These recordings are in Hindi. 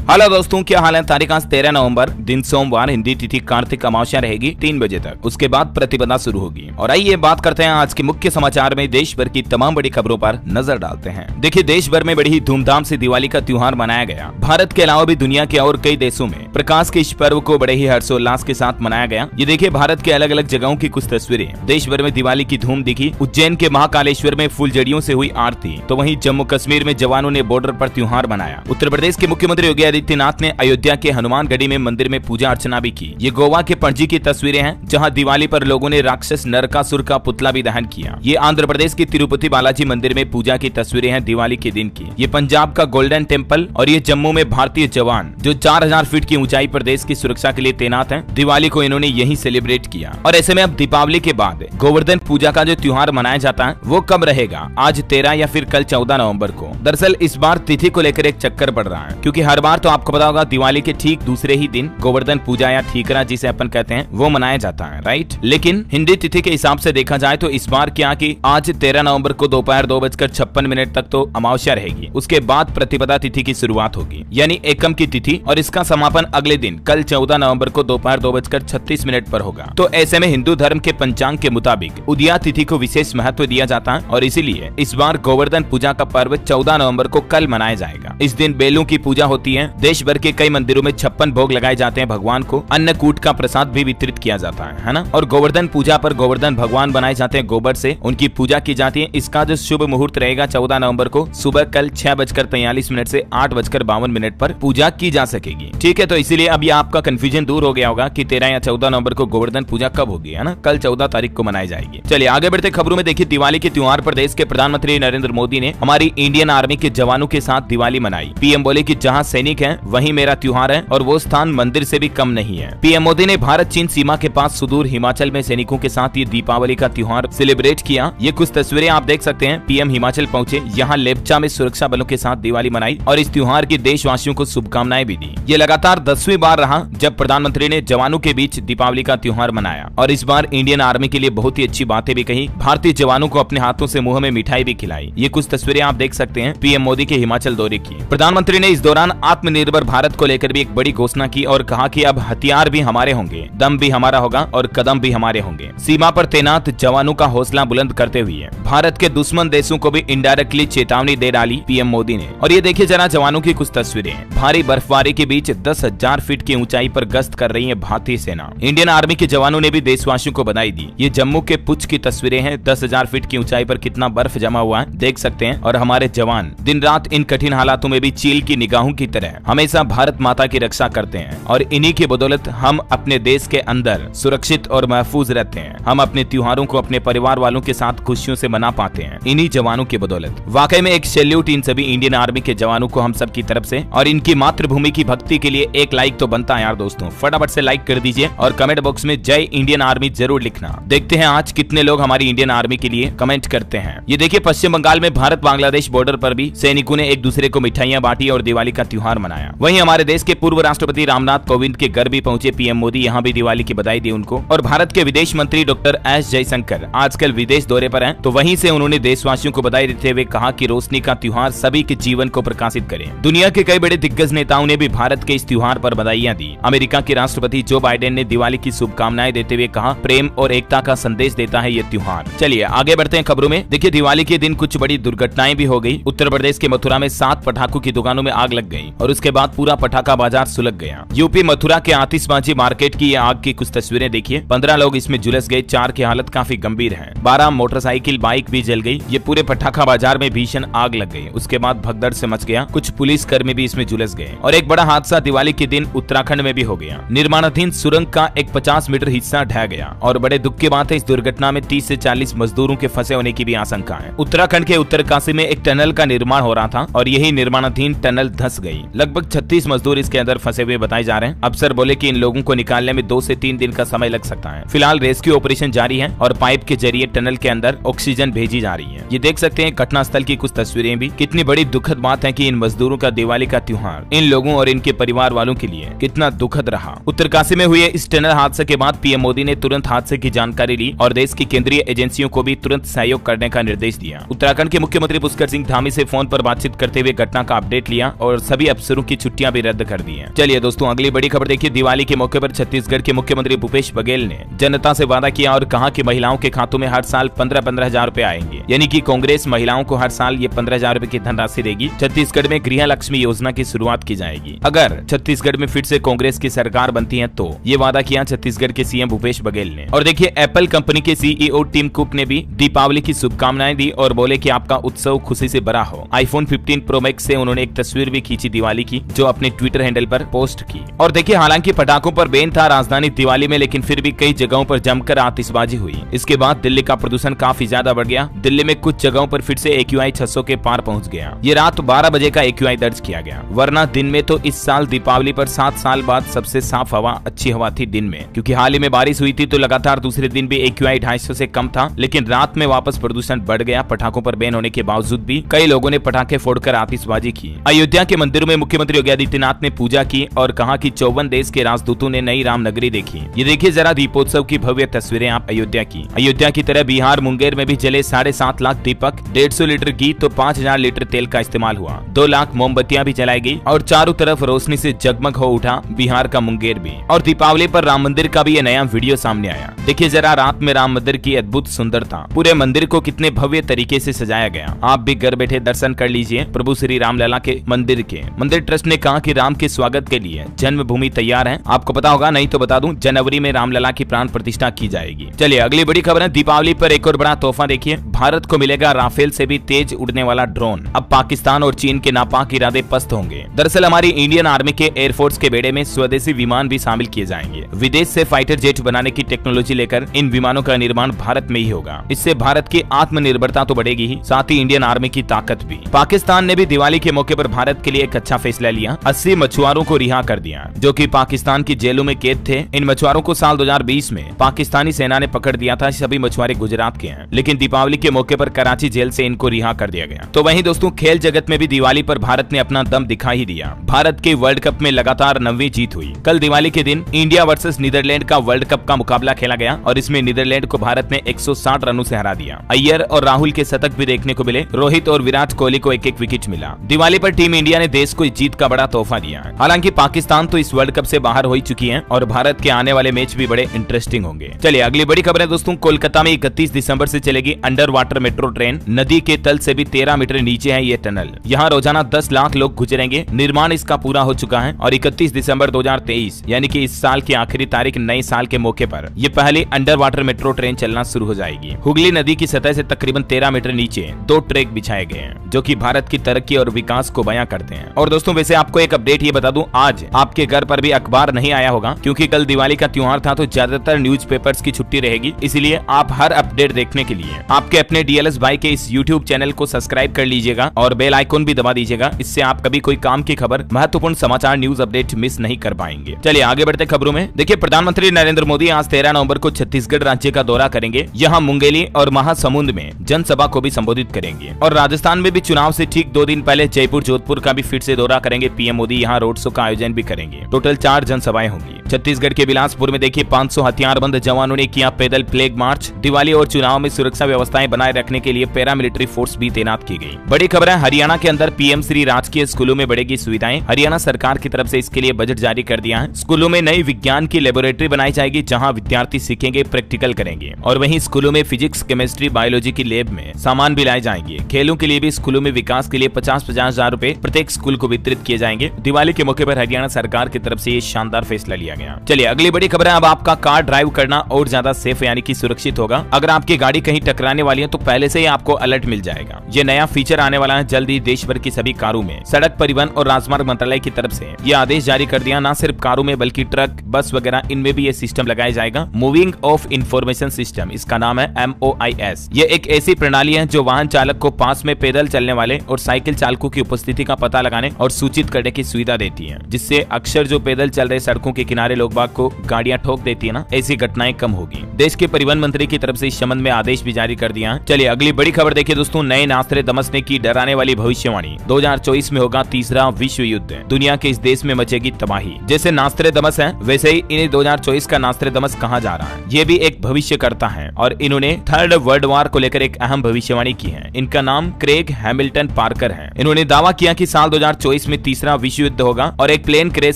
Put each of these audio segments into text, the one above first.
हेलो दोस्तों, क्या हाल है। तारीख आज 13 नवंबर, दिन सोमवार, हिंदी तिथि कार्तिक अमावस्या रहेगी 3 बजे तक। उसके बाद प्रतिपदा शुरू होगी। और आइए बात करते हैं आज के मुख्य समाचार में देश भर की तमाम बड़ी खबरों पर नजर डालते हैं। देखिए, देश भर में बड़ी ही धूमधाम से दिवाली का त्योहार मनाया गया। भारत के अलावा भी दुनिया के और कई देशों में प्रकाश के इस पर्व को बड़े ही हर्षोल्लास के साथ मनाया गया। ये देखिए, भारत के अलग अलग जगहों की कुछ तस्वीरें। देश भर में दिवाली की धूम दिखी। उज्जैन के महाकालेश्वर में फुलझड़ियों से हुई आरती, तो वहीं जम्मू कश्मीर में जवानों ने बॉर्डर पर त्योहार मनाया। उत्तर प्रदेश के मुख्यमंत्री योगी आदित्यनाथ ने अयोध्या के हनुमानगढ़ी में मंदिर में पूजा अर्चना भी की। ये गोवा के पणजी की तस्वीरें हैं, जहां दिवाली पर लोगों ने राक्षस नरकासुर का पुतला भी दहन किया। ये आंध्र प्रदेश की तिरुपति बालाजी मंदिर में पूजा की तस्वीरें हैं दिवाली के दिन की। ये पंजाब का गोल्डन टेम्पल और ये जम्मू में भारतीय जवान जो 4000 फीट की ऊंचाई पर देश की सुरक्षा के लिए तैनात हैं। दिवाली को इन्होंने यहीं सेलिब्रेट किया। और ऐसे में अब दीपावली के बाद गोवर्धन पूजा का जो त्योहार मनाया जाता है वो कब रहेगा, आज 13 या फिर कल 14 नवंबर को। दरअसल इस बार तिथि को लेकर एक चक्कर पड़ रहा है, क्योंकि हर बार तो आपको पता होगा दिवाली के ठीक दूसरे ही दिन गोवर्धन पूजा या ठीकरा जिसे अपन कहते हैं वो मनाया जाता है, राइट। लेकिन हिंदी तिथि के हिसाब से देखा जाए तो इस बार क्या कि आज 13 नवंबर को दोपहर 2:56 तक तो अमावस्या रहेगी। उसके बाद प्रतिपदा तिथि की शुरुआत होगी, यानी एकम की तिथि, और इसका समापन अगले दिन कल 14 नवंबर को दोपहर 2:36 पर होगा। तो ऐसे में हिंदू धर्म के पंचांग के मुताबिक उदया तिथि को विशेष महत्व दिया जाता है और इसीलिए इस बार गोवर्धन पूजा का पर्व 14 नवंबर को कल मनाया जाएगा। इस दिन बेलों की पूजा होती है। देश भर के कई मंदिरों में 56 भोग लगाए जाते हैं भगवान को। अन्नकूट का प्रसाद भी वितरित किया जाता है ना। और गोवर्धन पूजा पर गोवर्धन भगवान बनाए जाते हैं गोबर से, उनकी पूजा की जाती है। इसका जो शुभ मुहूर्त रहेगा 14 नवंबर को सुबह कल 6:43 से 8:52 पर पूजा की जा सकेगी। ठीक है, तो इसीलिए अब ये आपका कंफ्यूजन दूर हो गया होगा कि 13 या 14 नवंबर को गोवर्धन पूजा कब होगी, है ना। कल 14 तारीख को मनाई जाएगी। चलिए आगे बढ़ते खबरों में। देखिए, दिवाली के त्योहार पर देश के प्रधानमंत्री नरेंद्र मोदी ने हमारी इंडियन आर्मी के जवानों के साथ दिवाली मनाई। पीएम बोले कि जहां सैनिक हैं वहीं मेरा त्योहार है और वो स्थान मंदिर से भी कम नहीं है। पीएम मोदी ने भारत चीन सीमा के पास सुदूर हिमाचल में सैनिकों के साथ ये दीपावली का त्योहार सेलिब्रेट किया। ये कुछ तस्वीरें आप देख सकते हैं। पीएम हिमाचल पहुंचे, यहाँ लेप्चा में सुरक्षा बलों के साथ दिवाली मनाई और इस त्योहार की देशवासियों को शुभकामनाएं भी दी। ये लगातार 10वीं बार रहा जब प्रधानमंत्री ने जवानों के बीच दीपावली का त्योहार मनाया और इस बार इंडियन आर्मी के लिए बहुत ही अच्छी बातें भी कही। भारतीय जवानों को अपने हाथों से मुंह में मिठाई भी खिलाई। ये कुछ तस्वीरें आप देख सकते हैं पीएम मोदी के हिमाचल दौरे की। प्रधानमंत्री ने इस दौरान आत्मनिर्भर भारत को लेकर भी एक बड़ी घोषणा की और कहा कि अब हथियार भी हमारे होंगे, दम भी हमारा होगा और कदम भी हमारे होंगे। सीमा पर तैनात जवानों का हौसला बुलंद करते हुए भारत के दुश्मन देशों को भी इनडायरेक्टली चेतावनी दे डाली पीएम मोदी ने। और ये देखिए जरा जवानों की कुछ तस्वीरें। भारी बर्फबारी के बीच 10,000 फीट की ऊंचाई पर गश्त कर रही है भारतीय सेना। इंडियन आर्मी के जवानों ने भी देशवासियों को बधाई दी। ये जम्मू के पुंछ की तस्वीरें हैं। 10,000 फीट की ऊंचाई पर कितना बर्फ जमा हुआ है देख सकते हैं। और हमारे जवान दिन रात इन कठिन हालातों में भी चील की निगाहों की तरह हमेशा भारत माता की रक्षा करते हैं और इन्हीं की बदौलत हम अपने देश के अंदर सुरक्षित और महफूज रहते हैं। हम अपने त्योहारों को अपने परिवार वालों के साथ खुशियों से मना पाते हैं इन्हीं जवानों की बदौलत। वाकई में एक सैल्यूट इन सभी इंडियन आर्मी के जवानों को हम सब की तरफ से। और इनकी मातृभूमि की भक्ति के लिए एक लाइक तो बनता है यार दोस्तों। फटाफट से लाइक कर दीजिए और कमेंट बॉक्स में जय इंडियन आर्मी जरूर लिखना। देखते हैं आज कितने लोग हमारी इंडियन आर्मी के लिए कमेंट करते हैं। ये देखिए, पश्चिम बंगाल में भारत बांग्लादेश बॉर्डर पर भी सैनिकों ने एक दूसरे को मिठाइयां बांटी और दिवाली का त्योहार मनाया। वहीं हमारे देश के पूर्व राष्ट्रपति रामनाथ कोविंद के घर भी पहुंचे पीएम मोदी। यहाँ भी दिवाली की बधाई दी उनको। और भारत के विदेश मंत्री डॉक्टर एस जयशंकर आजकल विदेश दौरे पर हैं, तो वहीं से उन्होंने देशवासियों को बधाई देते हुए कहा कि रोशनी का त्योहार सभी के जीवन को प्रकाशित करे। दुनिया के कई बड़े दिग्गज नेताओं ने भी भारत के इस त्योहार पर बधाइयां दी। अमेरिका के राष्ट्रपति जो बाइडेन ने दिवाली की शुभकामनाएं देते हुए कहा, प्रेम और एकता का संदेश देता है ये त्योहार। चलिए आगे बढ़ते हैं खबरों में। देखिए, दिवाली के दिन कुछ बड़ी दुर्घटनाएं भी हो गई। उत्तर प्रदेश के मथुरा में 7 पटाखों की दुकानों में आग लग गई और उसके बाद पूरा पटाखा बाजार सुलग गया। यूपी मथुरा के आतिशबाजी मार्केट की ये आग की कुछ तस्वीरें देखिए। 15 लोग इसमें झुलस गए। 4 की हालत काफी गंभीर है। 12 मोटरसाइकिल बाइक भी जल गई। ये पूरे पटाखा बाजार में भीषण आग लग गई। उसके बाद भगदड़ से मच गया। कुछ पुलिस कर्मी भी इसमें झुलस गए। और एक बड़ा हादसा दिवाली के दिन उत्तराखंड में भी हो गया। निर्माणाधीन सुरंग का एक 50 मीटर हिस्सा ढह गया और बड़े दुख की बात है इस दुर्घटना में 30 से 40 मजदूरों के फंसे होने की भी आशंका है। उत्तराखंड के उत्तरकाशी में एक टनल का निर्माण हो रहा था और यही निर्माणाधीन टनल धंस गई। लगभग 36 मजदूर इसके अंदर फंसे हुए बताए जा रहे हैं। अफसर बोले कि इन लोगों को निकालने में 2 से 3 दिन का समय लग सकता है। फिलहाल रेस्क्यू ऑपरेशन जारी है और पाइप के जरिए टनल के अंदर ऑक्सीजन भेजी जा रही है। ये देख सकते हैं घटनास्थल की कुछ तस्वीरें भी। कितनी बड़ी दुखद बात है कि इन मजदूरों का दिवाली का त्योहार इन लोगों और इनके परिवार वालों के लिए कितना दुखद रहा। उत्तरकाशी में हुए इस टनल हादसे के बाद पीएम मोदी ने तुरंत हादसे की जानकारी ली और देश की केंद्रीय एजेंसियों को भी तुरंत सहयोग करने का निर्देश दिया। उत्तराखंड के मुख्यमंत्री पुष्कर सिंह धामी से फोन पर बातचीत करते हुए घटना का अपडेट लिया और सभी अफसरों प्रोफेसरों की छुट्टियां भी रद्द कर दी हैं। चलिए दोस्तों अगली बड़ी खबर देखिए। दिवाली के मौके पर छत्तीसगढ़ के मुख्यमंत्री भूपेश बघेल ने जनता से वादा किया और कहा कि महिलाओं के खातों में हर साल 15-15 हजार रुपए आएंगे। यानी कि कांग्रेस महिलाओं को हर साल ये 15 हजार रुपए की धनराशि देगी। छत्तीसगढ़ में गृह लक्ष्मी योजना की शुरुआत की जाएगी। अगर छत्तीसगढ़ में फिर से कांग्रेस की सरकार बनती है तो ये वादा किया छत्तीसगढ़ के सीएम भूपेश बघेल ने। और देखिए एप्पल कंपनी के सीईओ टिम कुक ने भी दीपावली की शुभकामनाएं दी और बोले कि आपका उत्सव खुशी से भरा हो। आईफोन 15 प्रो मैक्स से उन्होंने एक तस्वीर भी खींची दिवाली की, जो अपने ट्विटर हैंडल पर पोस्ट की। और देखिए हालांकि पटाखों पर बैन था राजधानी दिवाली में, लेकिन फिर भी कई जगहों पर जमकर आतिशबाजी हुई। इसके बाद दिल्ली का प्रदूषण काफी ज्यादा बढ़ गया। दिल्ली में कुछ जगहों पर फिर से AQI 600 के पार पहुंच गया। ये रात 12 बजे का AQI दर्ज किया गया, वरना दिन में तो इस साल दीपावली पर 7 साल बाद सबसे साफ हवा, अच्छी हवा थी दिन में, क्योंकि हाल ही में बारिश हुई थी तो लगातार दूसरे दिन भी AQI 250 से कम था। लेकिन रात में वापस प्रदूषण बढ़ गया। पटाखों पर बैन होने के बावजूद भी कई लोगों ने पटाखे फोड़कर आतिशबाजी की। अयोध्या के मंदिरों में मुख्यमंत्री योगी आदित्यनाथ ने पूजा की और कहा कि 54 देश के राजदूतों ने नई राम नगरी देखी। ये देखिए जरा दीपोत्सव की भव्य तस्वीरें आप अयोध्या की। अयोध्या की तरह बिहार मुंगेर में भी जले 7.5 लाख दीपक, 150 लीटर घी तो 5000 लीटर तेल का इस्तेमाल हुआ। 2 लाख मोमबत्तियां भी जलाई गई और चारों तरफ रोशनी से जगमग हो उठा बिहार का मुंगेर भी। और दीपावली पर राम मंदिर का भी ये नया वीडियो सामने आया। देखिए जरा रात में राम मंदिर की अद्भुत सुंदरता, पूरे मंदिर को कितने भव्य तरीके से सजाया गया। आप भी घर बैठे दर्शन कर लीजिए प्रभु श्री राम लला के मंदिर के। मंदिर ट्रस्ट ने कहा कि राम के स्वागत के लिए जन्मभूमि तैयार है। आपको पता होगा, नहीं तो बता दूं, जनवरी में रामलला की प्राण प्रतिष्ठा की जाएगी। चलिए अगली बड़ी खबर है। दीपावली पर एक और बड़ा तोहफा देखिए। भारत को मिलेगा राफेल से भी तेज उड़ने वाला ड्रोन। अब पाकिस्तान और चीन के नापाक इरादे पस्त होंगे। दरअसल हमारी इंडियन आर्मी के एयरफोर्स के बेड़े में स्वदेशी विमान भी शामिल किए जाएंगे। विदेश से फाइटर जेट बनाने की टेक्नोलॉजी लेकर इन विमानों का निर्माण भारत में ही होगा। इससे भारत की आत्मनिर्भरता तो बढ़ेगी ही, साथ ही इंडियन आर्मी की ताकत भी। पाकिस्तान ने भी दिवाली के मौके पर भारत के लिए एक अच्छा फैसला लिया। 80 मछुआरों को रिहा कर दिया जो कि पाकिस्तान की जेलों में कैद थे। इन मछुआरों को साल 2020 में पाकिस्तानी सेना ने पकड़ दिया था। सभी मछुआरे गुजरात के हैं, लेकिन दीपावली के मौके पर कराची जेल से इनको रिहा कर दिया गया। तो वहीं दोस्तों खेल जगत में भी दिवाली पर भारत ने अपना दम दिखा ही दिया। भारत के वर्ल्ड कप में लगातार 9वीं जीत हुई। कल दिवाली के दिन इंडिया वर्सेस नीदरलैंड का वर्ल्ड कप का मुकाबला खेला गया और इसमें नीदरलैंड को भारत ने 160 रनों से हरा दिया। अय्यर और राहुल के शतक भी देखने को मिले। रोहित और विराट कोहली को एक-एक विकेट मिला। दिवाली पर टीम इंडिया ने देश को जीत का बड़ा तोहफा दिया। हालांकि पाकिस्तान तो इस वर्ल्ड कप से बाहर हो ही चुकी है और भारत के आने वाले मैच भी बड़े इंटरेस्टिंग होंगे। चलिए अगली बड़ी खबर है दोस्तों। कोलकाता में 31 दिसंबर से चलेगी अंडर वाटर मेट्रो ट्रेन। नदी के तल से भी 13 मीटर नीचे है ये टनल। यहाँ रोजाना 10 लाख लोग गुजरेंगे। निर्माण इसका पूरा हो चुका है और 31 दिसंबर 2023 यानी कि इस साल की आखिरी तारीख नए साल के मौके पर ये पहली अंडर वाटर मेट्रो ट्रेन चलना शुरू हो जाएगी। हुगली नदी की सतह से तकरीबन 13 मीटर नीचे 2 ट्रैक बिछाए गए हैं जो कि भारत की तरक्की और विकास को बयां करते हैं। और दोस्तों वैसे आपको एक अपडेट ये बता दूं, आज आपके घर पर भी अखबार नहीं आया होगा क्योंकि कल दिवाली का त्योहार था तो ज्यादातर न्यूज़पेपर्स की छुट्टी रहेगी। इसलिए आप हर अपडेट देखने के लिए आपके अपने DLS भाई के इस YouTube चैनल को सब्सक्राइब कर लीजिएगा और बेल आइकन भी दबा दीजिएगा। इससे आप कभी कोई काम की खबर, महत्वपूर्ण समाचार, न्यूज अपडेट मिस नहीं कर पाएंगे। चलिए आगे बढ़ते खबरों में। देखिए प्रधानमंत्री नरेंद्र मोदी आज 13 नवंबर को छत्तीसगढ़ राज्य का दौरा करेंगे। यहाँ मुंगेली और महासमुंद में जनसभा को भी संबोधित करेंगे और राजस्थान में भी चुनाव से ठीक 2 दिन पहले जयपुर जोधपुर का भी फिर से दौरा करेंगे। पीएम मोदी यहाँ रोड शो का आयोजन भी करेंगे। टोटल 4 जनसभाएं होंगी। छत्तीसगढ़ के बिलासपुर में देखिए 500 हथियारबंद जवानों ने किया पैदल फ्लैग मार्च। दिवाली और चुनाव में सुरक्षा व्यवस्थाएं बनाए रखने के लिए पैरामिलिट्री फोर्स भी तैनात की गई। बड़ी खबर है, हरियाणा के अंदर पीएम श्री राजकीय स्कूलों में बढ़ेगी सुविधाएं। हरियाणा सरकार की तरफ से इसके लिए बजट जारी कर दिया है। स्कूलों में नई विज्ञान की लेबोरेटरी बनाई जाएगी जहां विद्यार्थी सीखेंगे, प्रैक्टिकल करेंगे। और वहीं स्कूलों में फिजिक्स, केमिस्ट्री, बायोलॉजी की लैब में सामान भी लाए जाएंगे। खेलों के लिए भी स्कूलों में विकास के लिए 50-50 हजार रूपए प्रत्येक स्कूल को वितरित किए जाएंगे। दिवाली के मौके पर हरियाणा सरकार की तरफ से ये शानदार फैसला लिया गया। चलिए अगली बड़ी खबर है, अब आपका कार ड्राइव करना और ज्यादा सेफ यानी कि सुरक्षित होगा। अगर आपकी गाड़ी कहीं टकराने वाली है तो पहले से ही आपको अलर्ट मिल जाएगा। ये नया फीचर आने वाला है जल्द ही देश भर की सभी कारों में। सड़क परिवहन और राजमार्ग मंत्रालय की तरफ से ये आदेश जारी कर दिया। न सिर्फ कारों में बल्कि ट्रक, बस वगैरह इनमें भी ये सिस्टम लगाया जाएगा। मूविंग ऑफ इंफॉर्मेशन सिस्टम, इसका नाम है MOIS। ये एक ऐसी प्रणाली है जो वाहन चालक को पास में पैदल चलने वाले और साइकिल चालकों की उपस्थिति का पता लगाने और सूचित करने की सुविधा देती है, जिससे अक्सर जो पैदल चल रहे सड़कों के किनारे लोग बाग को गाड़ियां ठोक देती है ना, ऐसी घटनाएं कम होगी। देश के परिवहन मंत्री की तरफ से इस संबंध में आदेश भी जारी कर दिया है। चलिए अगली बड़ी खबर देखिए दोस्तों। नए नास्त्रेदमस ने की डराने वाली भविष्यवाणी। 2024 में होगा तीसरा विश्व युद्ध। दुनिया के इस देश में मचेगी तबाही। जैसे नास्त्रेदमस है वैसे ही इन्हें 2024 का नास्त्रेदमस कहा जा रहा है। ये भी एक भविष्यकर्ता है और इन्होंने थर्ड वर्ल्ड वॉर को लेकर एक अहम भविष्यवाणी की है। इनका नाम क्रेग हैमिल्टन पार्कर है। इन्होंने दावा किया कि साल 2024 में तीसरा विश्व युद्ध होगा और एक प्लेन क्रैश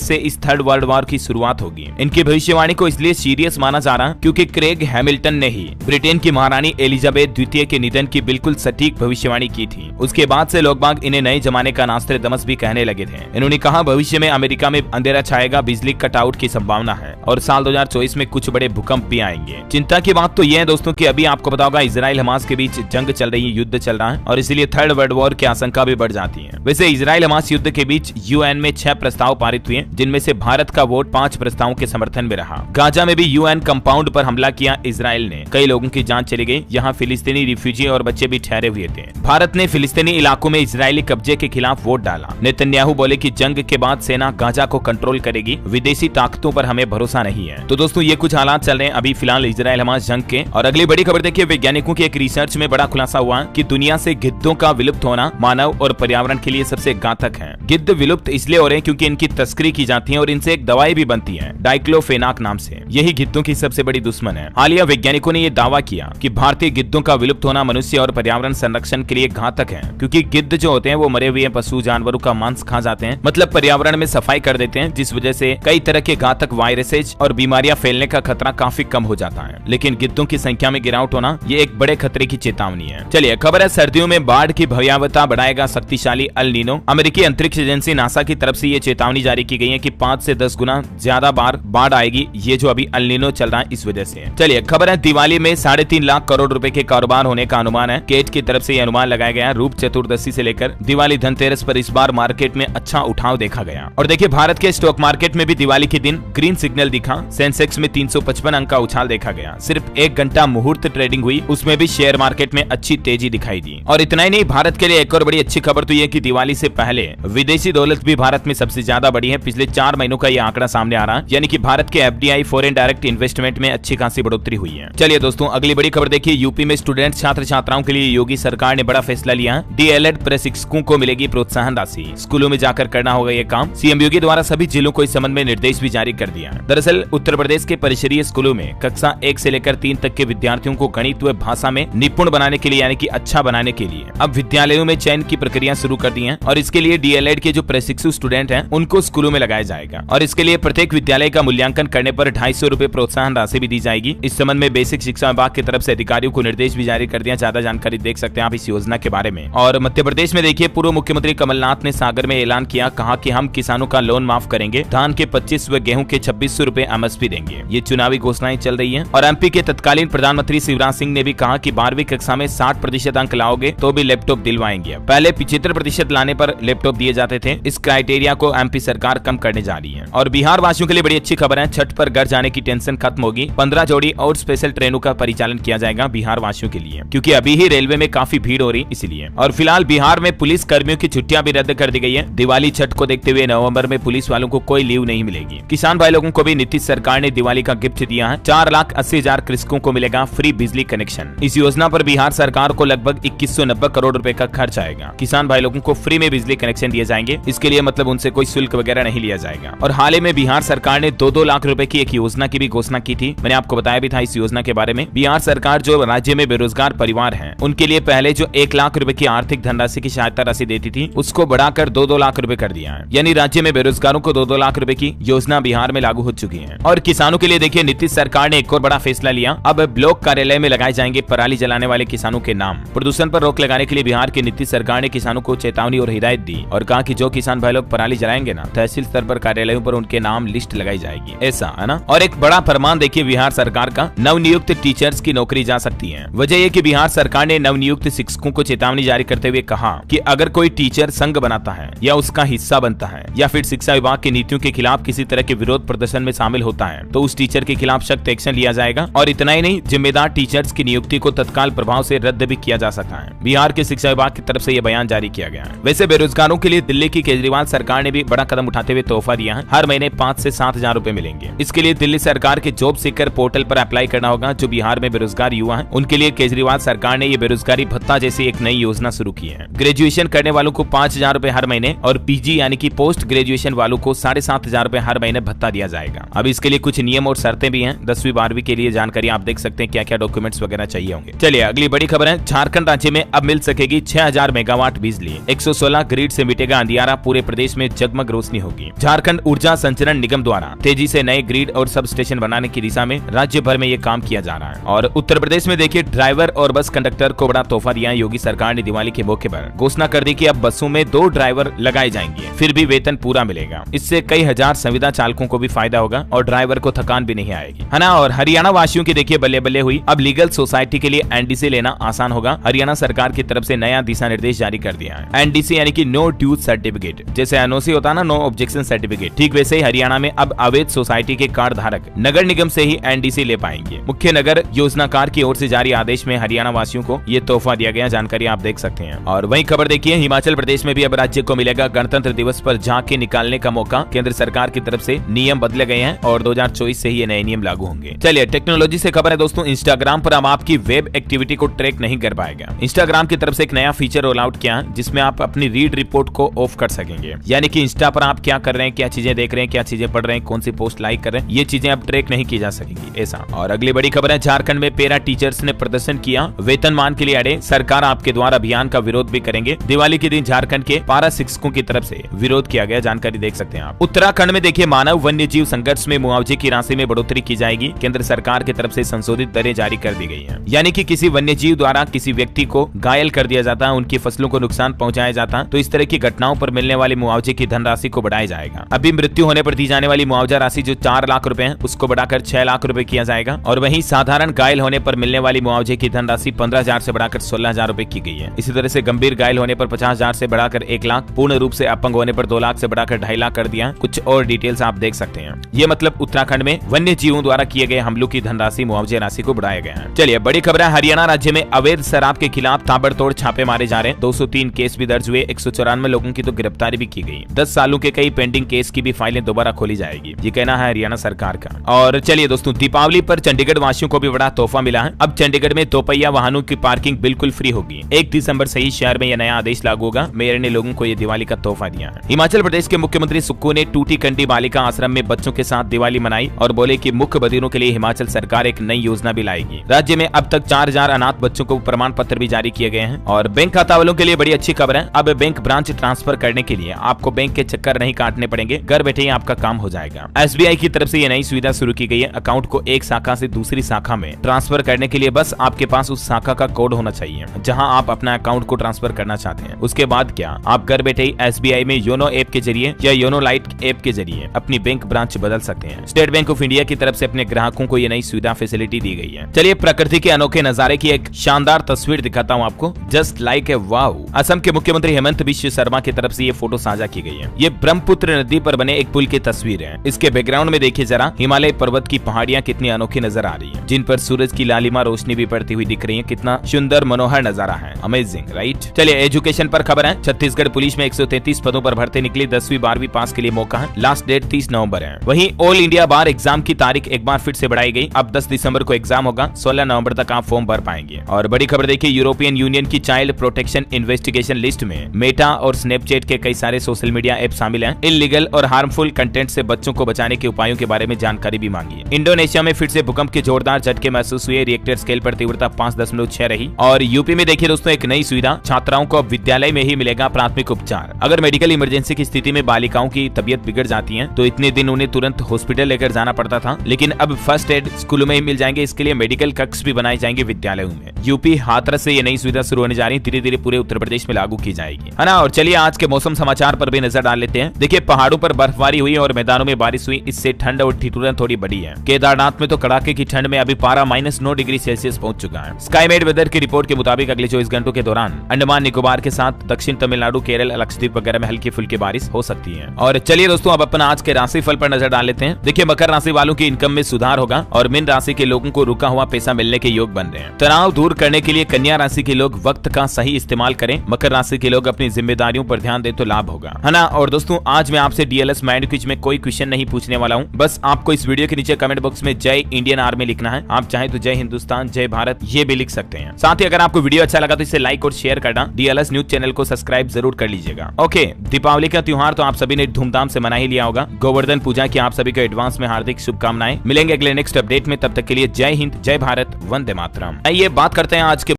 से इस थर्ड वर्ल्ड वॉर की शुरुआत होगी। इनकी भविष्यवाणी को इसलिए सीरियस माना जा रहा क्योंकि क्रेग हैमिल्टन ने ही ब्रिटेन की महारानी एलिजाबेथ द्वितीय के निधन की बिल्कुल सटीक भविष्यवाणी की थी। उसके बाद से लोग बाग इन्हें नए जमाने का नास्ट्रेडमस भी कहने लगे थे। इन्होंने कहा भविष्य में अमेरिका में अंधेरा छाएगा, बिजली कटआउट की संभावना है और साल 2024 में कुछ बड़े भूकंप भी आएंगे। चिंता की बात तो यह है दोस्तों कि अभी आपको पता होगा इजराइल हमास के बीच जंग चल रही है, युद्ध चल रहा है और इसीलिए थर्ड वर्ल्ड वॉर की आशंका भी बढ़ जाती है। वैसे इजराइल हमास युद्ध के बीच यूएन में 6 प्रस्ताव पारित हुए, जिनमें से भारत का वोट 5 प्रस्तावों के समर्थन में रहा। गाजा में भी यूएन कंपाउंड पर हमला किया इजराइल ने, कई लोगों की जान चली गई। यहाँ फिलिस्तीनी रिफ्यूजी और बच्चे भी ठहरे हुए थे। भारत ने फिलिस्तीनी इलाकों में इजरायली कब्जे के खिलाफ वोट डाला। नेतन्याहू बोले कि जंग के बाद सेना गाजा को कंट्रोल करेगी, विदेशी ताकतों पर हमें भरोसा नहीं है। तो दोस्तों ये कुछ हालात चल रहे हैं अभी फिलहाल इजराइल हमास जंग के। और अगली बड़ी खबर देखिए, वैज्ञानिकों की एक रिसर्च में बड़ा खुलासा हुआ कि दुनिया से गिद्धों का विलुप्त होना मानव और पर्यावरण के लिए सबसे घातक है। गिद्ध विलुप्त इसलिए हो रहे हैं क्योंकि इनकी तस्करी की जाती है और इनसे एक दवाई भी बनती है डाइक्लोफेनाक नाम से। यही गिद्धों की सबसे बड़ी दुश्मन है। हालिया वैज्ञानिकों ने यह दावा किया कि भारतीय गिद्धों का विलुप्त होना मनुष्य और पर्यावरण संरक्षण के लिए घातक है, क्योंकि गिद्ध जो होते हैं वो मरे हुए पशु जानवरों का मांस खा जाते हैं, मतलब पर्यावरण में सफाई कर देते हैं, जिस वजह से कई तरह के घातक वायरसेज और बीमारियां फैलने का खतरा काफी कम हो जाता है। लेकिन गिद्धों की संख्या में गिरावट होना ये एक बड़े खतरे की चेतावनी है। चलिए खबर है, सर्दियों में बाढ़ की भयावहता बढ़ाएगा शक्तिशाली अल नीनो। अमेरिकी अंतरिक्ष एजेंसी नासा की तरफ से ये चेतावनी जारी की गई है कि 5 से 10 गुना ज्यादा बाढ़ आएगी, ये जो अभी अल नीनो चल रहा है इस वजह से। चलिए खबर है, दिवाली में 3.5 लाख करोड़ रुपए के कारोबार होने का अनुमान है। केट की तरफ से यह अनुमान लगाया गया। रूप चतुर्दशी से लेकर दिवाली धनतेरस पर इस बार मार्केट में अच्छा उठाव देखा गया। और देखिए भारत के स्टॉक मार्केट में भी दिवाली के दिन ग्रीन सिग्नल दिखा। सेंसेक्स में 355 अंक का उछाल देखा गया। सिर्फ 1 घंटा मुहूर्त ट्रेडिंग हुई, उसमें भी शेयर मार्केट में अच्छी तेजी दिखाई दी। और इतना ही नहीं, भारत के लिए एक और बड़ी अच्छी खबर तो यह कि दिवाली से पहले विदेशी दौलत भी भारत में सबसे ज्यादा बढ़ी है। पिछले 4 महीनों का यह आंकड़ा सामने आ रहा है, यानी कि भारत के एफडीआई फॉरेन डायरेक्ट इन्वेस्टमेंट में अच्छी खासी बढ़ोतरी हुई है। चलिए दोस्तों अगली बड़ी खबर देखिए, यूपी में स्टूडेंट छात्र छात्राओं के लिए योगी सरकार ने बड़ा फैसला लिया है। डीएलएड प्रशिक्षकों को मिलेगी प्रोत्साहन राशि, स्कूलों में जाकर करना होगा ये काम। सीएम योगी द्वारा सभी जिलों को इस संबंध में निर्देश भी जारी कर दिया है। दरअसल उत्तर प्रदेश के परिसरीय स्कूलों में कक्षा 1 से लेकर 3 तक के विद्यार्थियों को गणित व भाषा में निपुण बनाने के लिए, यानी कि अच्छा बनाने के लिए अब विद्यालयों में चयन की प्रक्रिया शुरू कर दी है। और इसके लिए डीएलएड के जो प्रशिक्षु स्टूडेंट हैं उनको स्कूलों में लगाया जाएगा। और इसके लिए प्रत्येक विद्यालय का मूल्यांकन करने पर 250 रुपए प्रोत्साहन राशि भी दी जाएगी। इस संबंध में बेसिक शिक्षा विभाग की तरफ से अधिकारियों को निर्देश भी जारी कर दिया। ज्यादा जानकारी देख सकते हैं आप इस योजना के बारे में। और मध्य प्रदेश में देखिए, पूर्व मुख्यमंत्री कमलनाथ ने सागर में ऐलान किया, कहा कि हम किसानों का लोन माफ करेंगे, धान के 25 व गेहूं के 2600 रुपए एमएसपी देंगे। ये चुनावी घोषणाएं चल रही है। और एमपी के तत्कालीन प्रधानमंत्री शिवराज सिंह ने भी कहा कि 12वीं कक्षा में 60% अंक लाओगे तो भी लैपटॉप दिलवाएंगे। पहले 75% लाने पर लैपटॉप दिए जाते थे। इस क्राइटेरिया को एमपी सरकार कम करने जा रही है। और बिहार वासियों के लिए बड़ी अच्छी खबर है, छठ पर घर जाने की टेंशन खत्म होगी। 15 जोड़ी और स्पेशल ट्रेनों का परिचालन किया जाएगा बिहार वासियों के लिए, क्योंकि अभी ही रेलवे में काफी भीड़ हो रही इसलिए। और फिलहाल बिहार में पुलिस कर्मियों की छुट्टियां भी रद्द कर दी गई है। दिवाली छठ को देखते हुए नवंबर में पुलिस वालों को कोई लीव नहीं मिलेगी। किसान भाई लोगों को भी नीतीश सरकार ने दिवाली का गिफ्ट दिया है। 4,80,000 कृषकों को मिलेगा फ्री बिजली कनेक्शन। इस योजना पर बिहार सरकार को लगभग 2190 करोड़ रुपए का खर्च आएगा। किसान भाई लोगों को फ्री में बिजली कनेक्शन दिए जाएंगे। इसके लिए मतलब उनसे कोई शुल्क वगैरह नहीं लिया जाएगा। और हाल ही में बिहार सरकार ने 2-2 लाख रुपए की एक योजना की भी घोषणा की थी। मैंने आपको बताया भी था इस योजना के बारे में। बिहार सरकार जो राज्य में बेरोजगार परिवार हैं, उनके लिए पहले जो 1 लाख रुपए की आर्थिक धनराशि की सहायता राशि देती थी, उसको बढ़ाकर 2-2 लाख रुपए कर दिया है। यानी राज्य में बेरोजगारों को 2-2 लाख रुपए की योजना बिहार में लागू हो चुकी है। और किसानों के लिए देखिए, नीतीश सरकार ने एक और बड़ा फैसला लिया। अब ब्लॉक कार्यालय में लगाए जाएंगे पराली जलाने वाले किसानों के नाम। प्रदूषण पर रोक लगाने के लिए बिहार की नीतीश सरकार ने किसानों को चेतावनी और हिदायत दी और कहा कि जो किसान भाई लोग पराली जलाएंगे ना, तहसील स्तर पर कार्यालयों पर उनके नाम लिस्ट लगाई जाएगी, ऐसा है ना। और एक बड़ा फरमान देखिए बिहार सरकार का, नवनियुक्त टीचर्स की नौकरी जा सकती है। वजह यह कि बिहार सरकार ने नवनियुक्त शिक्षकों को चेतावनी जारी करते हुए कहा कि अगर कोई टीचर संघ बनाता है या उसका हिस्सा बनता है या फिर शिक्षा विभाग की नीतियों के खिलाफ किसी तरह के विरोध प्रदर्शन में शामिल होता है तो उस टीचर के खिलाफ सख्त एक्शन लिया जाएगा। और इतना ही नहीं, जिम्मेदार टीचर्स की नियुक्ति को तत्काल प्रभाव से रद्द भी किया जा सकता है। बिहार के शिक्षा विभाग की तरफ से यह बयान जारी किया गया है। वैसे बेरोजगारों के लिए दिल्ली की केजरीवाल सरकार ने भी बड़ा कदम उठाते हुए तोहफा दिया है। हर महीने 5 से 7,000 रुपए मिलेंगे। इसके लिए दिल्ली सरकार के जॉब सीकर पोर्टल पर अप्लाई करना होगा। जो बिहार में बेरोजगार युवा हैं, उनके लिए केजरीवाल सरकार ने ये बेरोजगारी भत्ता जैसी एक नई योजना शुरू की है। ग्रेजुएशन करने वालों को 5,000 रुपए हर महीने और पीजी यानी कि पोस्ट ग्रेजुएशन वालों को 7,500 रुपए हर महीने भत्ता दिया जाएगा। अब इसके लिए कुछ नियम और शर्तें भी हैं। 10वीं 12वीं के लिए जानकारी आप देख सकते हैं क्या क्या डॉक्यूमेंट्स वगैरह चाहिए होंगे। चलिए अगली बड़ी खबर है, झारखंड राज्य में अब मिल सकेगी 6000 मेगावाट बिजली। 116 ग्रिड से मिटेगा अंधियारा, पूरे प्रदेश में जगमग रोशनी होगी। झारखंड ऊर्जा संचरण निगम द्वारा तेजी से नए ग्रिड और सब स्टेशन बनाने की दिशा में राज्य भर में ये काम किया जा रहा है। और उत्तर प्रदेश में देखिए ड्राइवर और बस कंडक्टर को बड़ा तोहफा दिया है। योगी सरकार ने दिवाली के मौके पर घोषणा कर दी कि अब बसों में 2 ड्राइवर लगाए जाएंगे, फिर भी वेतन पूरा मिलेगा। इससे कई हजार संविदा चालकों को भी फायदा होगा और ड्राइवर को थकान भी नहीं आएगी, है ना। और हरियाणा वासियों की देखिए बल्ले बल्ले हुई, अब लीगल सोसाइटी के लिए एनडीसी लेना आसान होगा। हरियाणा सरकार की तरफ से नया दिशा निर्देश जारी कर दिया है। एनडीसी यानी कि नो ड्यूज सर्टिफिकेट, जैसे एनओसी होता है ना, नो ऑब्जेक्शन सर्टिफिकेट, ठीक वैसे ही हरियाणा में अब अवैध सोसाइटी के कार्ड धारक नगर निगम से ही एनडीसी ले पाएंगे। मुख्य नगर योजनाकार की ओर से जारी आदेश में हरियाणा वासियों को ये तोहफा दिया गया, जानकारी आप देख सकते हैं। और वही खबर देखिए, हिमाचल प्रदेश में भी अब राज्य को मिलेगा गणतंत्र दिवस पर झांकी निकालने का मौका। केंद्र सरकार की तरफ से नियम बदले गए हैं और 2024 से ही ये नए नियम लागू होंगे। चलिए टेक्नोलॉजी से खबर है दोस्तों, इंस्टाग्राम पर अब आपकी वेब एक्टिविटी को ट्रैक नहीं कर पाएगा। इंस्टाग्राम की तरफ से एक नया फीचर रोल आउट किया जिसमें आप अपनी रीड रिपोर्ट को ऑफ कर सकेंगे, यानी कि इंस्टा पर आप क्या कर रहे हैं, क्या चीजें देख रहे हैं, क्या चीजें पढ़ रहे हैं, कौन सी पोस्ट लाइक कर रहे हैं, ये चीजें अब ट्रैक नहीं की जा सकेंगी ऐसा। और अगली बड़ी खबर है, झारखंड में पैरा टीचर्स ने प्रदर्शन किया, वेतनमान के लिए अड़े, सरकार आपके द्वारा अभियान का विरोध भी करेंगे। दिवाली के दिन झारखंड के पारा शिक्षकों की तरफ से विरोध किया गया, जानकारी देख सकते हैं आप। उत्तराखंड में देखिए मानव वन्य जीव संघर्ष में मुआवजे की राशि में बढ़ोतरी की जाएगी। केंद्र सरकार की तरफ से संशोधित दरें जारी कर दी गई हैं, यानी कि किसी वन्य जीव द्वारा किसी व्यक्ति को घायल कर दिया जाता है, उनकी फसलों को नुकसान पहुंचाया जाता है, तो इस तरह की घटनाओं पर मिलने वाले मुआवजे की धनराशि को बढ़ाया जाएगा। अभी मृत्यु होने पर दी जाने वाली मुआवजा राशि जो 4 लाख रुपए है उसको बढ़ाकर 6 लाख रुपए किया जाएगा। और वहीं साधारण घायल होने पर मिलने वाली मुआवजे की धनराशि 15,000 से बढ़ाकर 16,000 रुपए की गई है। इसी तरह से गंभीर घायल होने पर 50,000 से बढ़ाकर 1 लाख, पूर्ण रूप से अपंग होने पर 2 लाख से बढ़ाकर 2.5 लाख कर दिया। कुछ और डिटेल्स आप देख सकते हैं। ये मतलब उत्तराखंड में वन्य जीवों द्वारा किए गए हमलों की धनराशि मुआवजे राशि को बढ़ाया गया है। चलिए बड़ी खबर है, हरियाणा राज्य में अवैध शराब के खिलाफ ताबड़तोड़ छापे मारे जा रहे हैं। 203 केस भी दर्ज हुए, 194 लोगों की तो गिरफ्तारी भी की गई। 10 सालों के कई पेंडिंग केस की भी फाइलें दोबारा खोली जाएगी, ये कहना है हरियाणा सरकार का। और चलिए दोस्तों, दीपावली पर चंडीगढ़ वासियों को भी बड़ा तोहफा मिला है। अब चंडीगढ़ में दोपहिया वाहनों की पार्किंग बिल्कुल फ्री होगी। 1 दिसंबर से ही शहर में यह नया आदेश लागू होगा। मेयर ने लोगों को ये दिवाली का तोहफा दिया है। हिमाचल प्रदेश के मुख्यमंत्री सुक्खू ने टूटीकंडी बालिका आश्रम में बच्चों के साथ दिवाली मनाई और बोले कि मुख्य बधिरों के लिए हिमाचल सरकार एक नई योजना भी लाएगी। राज्य में अब तक 4000 अनाथ बच्चों को प्रमाण पत्र भी जारी किए गए हैं। और बैंक खाता वालों के लिए बड़ी अच्छी खबर है, अब बैंक ब्रांच ट्रांसफर करने के लिए आपको बैंक के चक्कर नहीं काटने पड़ेंगे, घर बैठे ही आपका काम हो जाएगा। SBI की तरफ से ये नई सुविधा शुरू की गई है। अकाउंट को एक शाखा से दूसरी शाखा में ट्रांसफर करने के लिए बस आपके पास उस शाखा का कोड होना चाहिए जहां आप अपना अकाउंट को ट्रांसफर करना चाहते हैं। उसके बाद क्या, आप घर बैठे ही SBI में योनो ऐप के जरिए या योनो लाइट ऐप के जरिए अपनी बैंक ब्रांच बदल सकते हैं। स्टेट बैंक ऑफ इंडिया की तरफ से अपने ग्राहकों को ये नई सुविधा फैसिलिटी दी गई है। चलिए प्रकृति के अनोखे नजारे की एक शानदार तस्वीर दिखाता हूँ आपको, जस्ट लाइक ए वाव। असम के मुख्यमंत्री हेमंत बिश्व शर्मा की तरफ से ये फोटो साझा की गई है। ये ब्रह्मपुत्र नदी पर बने एक पुल की तस्वीर है। इसके बैकग्राउंड में देखिए जरा, हिमालय पर्वत की पहाड़ियां कितनी अनोखी नजर आ रही है, जिन पर सूरज की लालिमा रोशनी भी पड़ती हुई दिख रही है। कितना सुंदर मनोहर नजारा है, अमेजिंग राइट। चलिए एजुकेशन पर खबर है, छत्तीसगढ़ पुलिस में 133 पदों पर भर्ती निकली। 10वीं 12वीं पास के लिए मौका है, लास्ट डेट 30 नवंबर है। वहीं ऑल इंडिया बार एग्जाम की तारीख एक बार फिर से बढ़ाई गई। अब 10 दिसंबर को एग्जाम होगा, 16 नवंबर तक आप फॉर्म भर पाएंगे। और बड़ी खबर देखिए, यूरोपियन यूनियन की चाइल्ड प्रोटेक्शन इन्वेस्टिगेशन लिस्ट में मेटा और स्नैपचैट के कई सारे सोशल मीडिया ऐप शामिल हैं। इलीगल और हार्मफुल कंटेंट से बच्चों को बचाने के उपायों के बारे में जानकारी भी मांगी। इंडोनेशिया में फिर से भूकंप के जोरदार झटके महसूस हुए, रिएक्टर स्केल पर तीव्रता 5.6 रही। और यूपी में देखिए दोस्तों एक नई सुविधा, छात्राओं को अब विद्यालय में ही मिलेगा प्राथमिक उपचार। अगर मेडिकल इमरजेंसी की स्थिति में बालिकाओं की तबियत बिगड़ जाती है तो इतने दिन उन्हें तुरंत हॉस्पिटल लेकर जाना पड़ता था, लेकिन अब फर्स्ट एड स्कूलों में ही मिल जाएंगे। इसके लिए मेडिकल कक्ष भी बनाए जाएंगे विद्यालयों में। यूपी हाथरस से ये नई सुविधा शुरू होने जा रही है, धीरे धीरे पूरे उत्तर प्रदेश में लागू की जाएगी, है ना। और चलिए आज के मौसम समाचार पर भी नजर डाल लेते हैं। देखिए पहाड़ों पर बर्फबारी हुई और मैदानों में बारिश हुई, इससे ठंड और ठिठुरन थोड़ी बढ़ी है। केदारनाथ में तो कड़ाके की ठंड में अभी पारा -9 डिग्री सेल्सियस पहुंच चुका है। स्काईमेड वेदर की रिपोर्ट के मुताबिक अगले 24 घंटों के दौरान अंडमान निकोबार के साथ दक्षिण तमिलनाडु, केरल, लक्षद्वीप वगैरह में हल्की फुल्की बारिश हो सकती है। और चलिए दोस्तों अब अपना आज के राशि फल पर नजर डाल लेते हैं। देखिए मकर राशि वालों की इनकम में सुधार होगा और मीन राशि के लोगों को रुका हुआ पैसा मिलने के योग बन रहे हैं। तनाव दूर करने के लिए कन्या राशि के लोग वक्त का सही इस्तेमाल करें। मकर राशि के लोग अपनी जिम्मेदारियों पर ध्यान दें तो लाभ होगा, है ना। और दोस्तों आज मैं आपसे DLS माइंड क्विज में कोई क्वेश्चन नहीं पूछने वाला हूँ, बस आपको इस वीडियो के नीचे कमेंट बॉक्स में जय इंडियन आर्मी लिखना है। आप चाहे तो जय हिंदुस्तान, जय भारत ये भी लिख सकते हैं। साथ ही अगर आपको वीडियो अच्छा लगा तो इसे लाइक और शेयर करना। DLS न्यूज चैनल को सब्सक्राइब जरूर कर लीजिएगा। ओके, दीपावली का त्योहार तो आप सभी ने धूमधाम से मना ही लिया होगा। गोवर्धन पूजा की आप सभी को एडवांस में हार्दिक शुभकामनाएं। मिलेंगे अगले नेक्स्ट अपडेट में, तब तक के लिए जय हिंद, जय भारत, वंदे मातरम। आइए बात करते हैं आज के